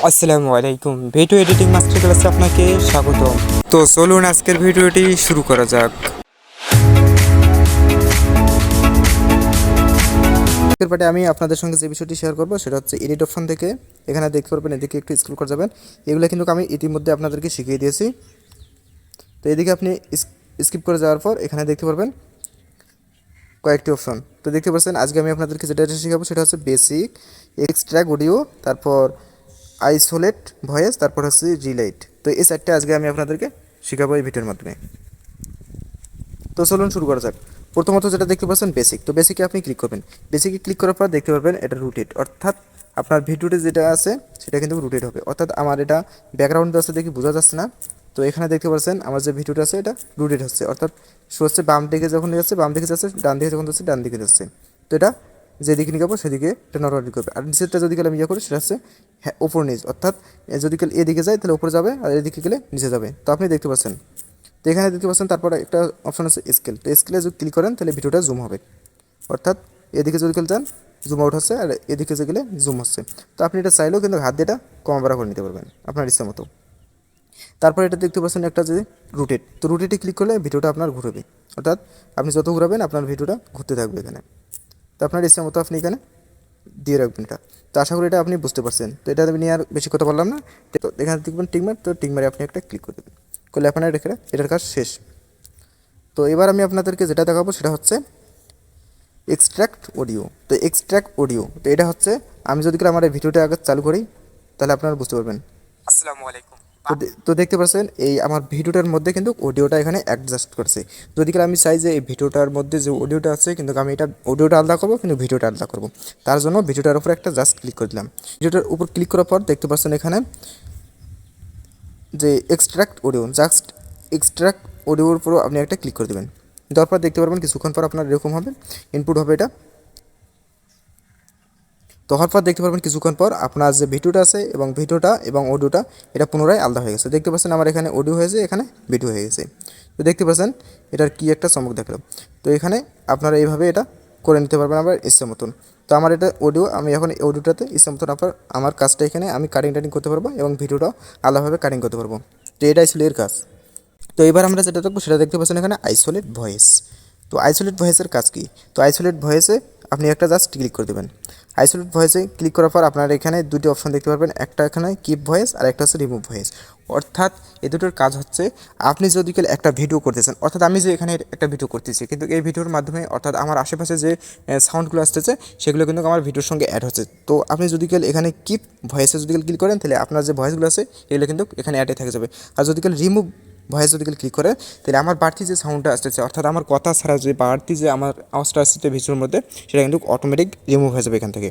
আসসালামু আলাইকুম, video editing master ক্লাসে আপনাকে স্বাগত। তো চলুন আজকের ভিডিওটি শুরু করা যাক। আজকের পার্টে আমি আপনাদের সঙ্গে যে বিষয়টি শেয়ার করব সেটা হচ্ছে এডিট অপশন থেকে এখানে দেখতে পারবেন, এদিকে একটু স্ক্রল করে যাবেন। এগুলো কিন্তু আমি ইতিমধ্যে আপনাদেরকে শিখিয়ে দিয়েছি। তো এদিকে আপনি স্কিপ করে যাওয়ার পর এখানে দেখতে পারবেন কয়েকটি অপশন। তো দেখতে পাচ্ছেন আজকে আমি আপনাদেরকে যেটা শেখাবো সেটা হচ্ছে বেসিক, এক্সট্রাক্ট অডিও, তারপর আইসোলেট ভয়েস, তারপর হচ্ছে রিলাইট। তো এই চারটে আজকে আমি আপনাদেরকে শেখাবো এই ভিডিওর মাধ্যমে। তো চলুন শুরু করা যাক। প্রথমত যেটা দেখতে পাচ্ছেন বেসিক, তো বেসিকে আপনি ক্লিক করবেন। বেসিকে ক্লিক করার পর দেখতে পারবেন এটা রুটেড, অর্থাৎ আপনার ভিডিওতে যেটা আছে সেটা কিন্তু রুটেড হবে। অর্থাৎ আমার এটা ব্যাকগ্রাউন্ড আছে দেখি বোঝা যাচ্ছে না। তো এখানে দেখতে পাচ্ছেন আমার যে ভিডিওটা আছে এটা রুটেড হচ্ছে, অর্থাৎ শো হচ্ছে বাম দিকে যখন যাচ্ছে বাম দিকে যাচ্ছে, ডান দিকে যখন যাচ্ছে ডান দিকে যাচ্ছে। তো এটা যেদিকে নিয়ে যাবো সেদিকে এটা নর্মালি করবে। আর নিচেরটা যদি আমি ইয়ে করি সেটা হচ্ছে হ্যাঁ ওপর নিচ, অর্থাৎ যদি এদিকে যায় তাহলে উপরে যাবে আর এদিকে গেলে নিচে যাবে। তো আপনি দেখতে পাচ্ছেন, তো এখানে দেখতে পাচ্ছেন তারপরে একটা অপশন আছে স্কেল। তো স্কেলে যদি ক্লিক করেন তাহলে ভিডিওটা জুম হবে, অর্থাৎ এদিকে যদি যান জুম আউট হচ্ছে আর এদিকে যে গেলে জুম হচ্ছে। তো আপনি এটা চাইলেও কিন্তু হাত দিয়ে এটা কমা বাড়া করে নিতে পারবেন আপনার ইচ্ছা মতো। তারপর এটা দেখতে পাচ্ছেন একটা যে রুটেট, তো রুটেটে ক্লিক করলে ভিডিওটা আপনার ঘুরবে, অর্থাৎ আপনি যত ঘুরাবেন আপনার ভিডিওটা ঘুরতে থাকবে এখানে। তো আপনার ইচ্ছা মতো আপনি এখানে দিয়ে রাখবেন এটা। তো আশা করি এটা আপনি বুঝতে পারছেন। তো এটা আমি নিয়ে আর বেশি কথা বললাম না। তো এখানে দেখবেন টিকমার, তো টিকমারে আপনি একটা ক্লিক করে দেবেন, করলে আপনার এটার কাজ শেষ। তো এবার আমি আপনাদেরকে যেটা দেখাবো সেটা হচ্ছে এক্সট্রাক্ট অডিও। তো এক্সট্রাক্ট অডিও, তো এটা হচ্ছে আমি যদি আমার এই ভিডিওটা আগে চালু করি তাহলে আপনারা বুঝতে পারবেন। আসসালামু আলাইকুম। তো দেখতে পাচ্ছেন এই আমার ভিডিওটার মধ্যে কিন্তু অডিওটা এখানে অ্যাডজাস্ট করছে। যদি আমি চাই যে এই ভিডিওটার মধ্যে যে অডিওটা আছে কিন্তু আমি এটা অডিওটা আলাদা করবো কিন্তু ভিডিওটা আলাদা করবো, তার জন্য ভিডিওটার উপর একটা জাস্ট ক্লিক করে দিলাম। ভিডিওটার উপর ক্লিক করার পর দেখতে পাচ্ছেন এখানে যে এক্সট্রাক্ট অডিও, জাস্ট এক্সট্রাক্ট অডিওর উপর আপনি একটা ক্লিক করে দেবেন। তারপর দেখতে পারবেন কিছুক্ষণ পর আপনার এরকম হবে, ইনপুট হবে এটা। তো হওয়ার পর দেখতে পারবেন কিছুক্ষণ পর আপনার যে ভিডিওটা আছে এবং ভিডিওটা এবং অডিওটা এটা পুনরায় আলাদা হয়ে গেছে। দেখতে পাচ্ছেন আমার এখানে অডিও হয়েছে, এখানে ভিডিও হয়ে গেছে। তো দেখতে পাচ্ছেন এটার কি একটা চমক দেখালো। তো এখানে আপনারা এইভাবে এটা করে নিতে পারবেন আবার ইচ্ছা মতন। তো আমার এটা অডিও, আমি এখন অডিওটাতে ইচ্ছা মতন আমার কাজটা এখানে আমি কাটিং করতে পারবো এবং ভিডিওটাও আলাদাভাবে কাটিং করতে পারবো। তো এটাই ছিল এর কাজ। তো এবার আমরা যেটা দেখবো সেটা দেখতে পাচ্ছেন এখানে আইসোলেট ভয়েস। তো আইসোলেট ভয়েসের কাজ কি? তো আইসোলেট ভয়েসে আপনি একটা জাস্ট ক্লিক করে দেবেন। আইসোলেট ভয়েসে ক্লিক করার পর আপনার এখানে দুটি অপশন দেখতে পারবেন, একটা এখানে কিপ ভয়েস আর একটা হচ্ছে রিমুভ ভয়েস। অর্থাৎ এই দুটোর কাজ হচ্ছে আপনি যদি একটা ভিডিও করতেছেন, অর্থাৎ আমি যে এখানে একটা ভিডিও করতেছি কিন্তু এই ভিডিওর মাধ্যমে অর্থাৎ আমার আশেপাশে যে সাউন্ডগুলো আসতেছে সেগুলো কিন্তু আমার ভিডিওর সঙ্গে অ্যাড হচ্ছে। তো আপনি যদি এখানে কিপ ভয়েসে যদি ক্লিক করেন তাহলে আপনার যে ভয়েসগুলো আছে এগুলো কিন্তু এখানে অ্যাডে থেকে যাবে। আর যদি রিমুভ ভয়েস যদি ক্লিক করে তাহলে আমার বাড়তি যে সাউন্ডটা আসতেছে, অর্থাৎ আমার কথা ছাড়া যে বাড়তি যে আমার আওয়াজটা আসছে ভিডিওর মধ্যে সেটা কিন্তু অটোমেটিক রিমুভ হয়ে যাবে এখান থেকে।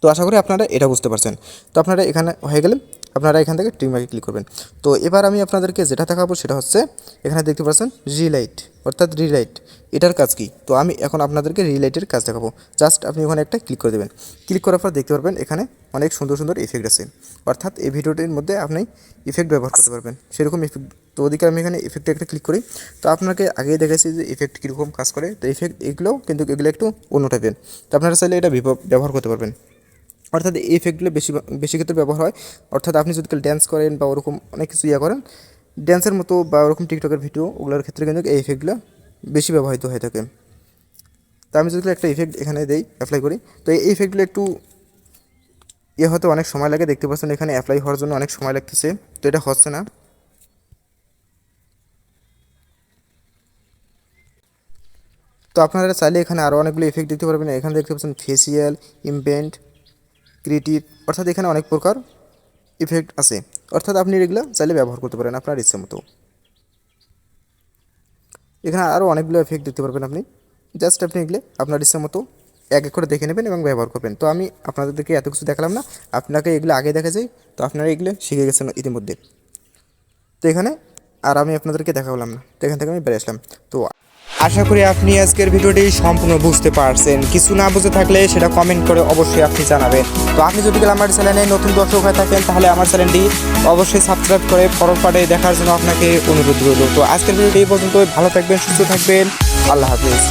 তো আশা করি আপনারা এটা বুঝতে পারছেন। তো আপনারা এখানে হয়ে গেলেন, আপনারা এখান থেকে ট্রিমারে ক্লিক করবেন। তো এবার আমি আপনাদেরকে যেটা দেখাবো সেটা হচ্ছে এখানে দেখতে পাচ্ছেন রিলাইট, অর্থাৎ রিলাইট। এটার কাজ কি? তো আমি এখন আপনাদেরকে রিলাইটের কাজ দেখাবো। জাস্ট আপনি ওখানে একটা ক্লিক করে দেবেন। ক্লিক করার পর দেখতে পারবেন এখানে অনেক সুন্দর সুন্দর ইফেক্ট আছে, অর্থাৎ এই ভিডিওটির মধ্যে আপনি ইফেক্ট ব্যবহার করতে পারবেন সেরকম ইফেক্ট। তো ওদিকে আমি এখানে ইফেক্টে একটা ক্লিক করি। তো আপনাকে আগেই দেখেছি যে ইফেক্ট কীরকম কাজ করে। তো ইফেক্ট এগুলোও কিন্তু এগুলো একটু অন্য টাইপের। তো আপনারা চাইলে এটা ব্যবহার করতে পারবেন, অর্থাৎ এই ইফেক্টগুলো বেশি ক্ষেত্রে ব্যবহার হয়। অর্থাৎ আপনি যদি ড্যান্স করেন বা ওরকম অনেক কিছু করেন ড্যান্সের মতো বা ওরকম টিকটকের ভিডিও, ওগুলোর ক্ষেত্রে কিন্তু এই ইফেক্টগুলো বেশি ব্যবহৃত হয়ে থাকে। তো আমি যদি একটা ইফেক্ট এখানে অ্যাপ্লাই করি, তো এই ইফেক্টগুলো একটু হতে অনেক সময় লাগে। দেখতে পাচ্ছেন এখানে অ্যাপ্লাই হওয়ার জন্য অনেক সময় লাগতেছে, তো এটা হচ্ছে না। তো আপনারা চাইলে এখানে আরও অনেকগুলো ইফেক্ট দিতে পারবেন। এখানে দেখতে পাচ্ছেন ফেসিয়াল, ইমবেন্ট, ক্রিয়েটিভ, অর্থাৎ এখানে অনেক প্রকার ইফেক্ট আছে। অর্থাৎ আপনি এগুলো চাইলে ব্যবহার করতে পারেন আপনার ইচ্ছে মতো। এখানে আরও অনেকগুলো ইফেক্ট দিতে পারবেন আপনি। জাস্ট আপনি এগুলো আপনার ইচ্ছে মতো এক এক করে দেখে নেবেন এবং ব্যবহার করবেন। তো আমি আপনাদেরকে এত কিছু দেখালাম না, আপনাকে এগুলো আগে দেখা যায়। তো আপনারা এগুলো শিখে গেছেন ইতিমধ্যে। তো এখানে আর আমি আপনাদেরকে দেখালাম না, তো এখান থেকে আমি বেরিয়ে আসলাম। তো আশা করি আপনি আজকের ভিডিওটি সম্পূর্ণ বুঝতে পারছেন। কিছু না বুঝে থাকলে সেটা কমেন্ট করে অবশ্যই আপনি জানাবেন। তো আপনি যদি আমার চ্যানেলে নতুন দর্শক হয়ে থাকেন তাহলে আমার চ্যানেলটি অবশ্যই সাবস্ক্রাইব করে পরের পার্টে দেখার জন্য আপনাকে অনুরোধ রইল। তো আজকের ভিডিওটি এই পর্যন্ত। ভালো থাকবেন, সুস্থ থাকবেন, আল্লাহ হাফেজ।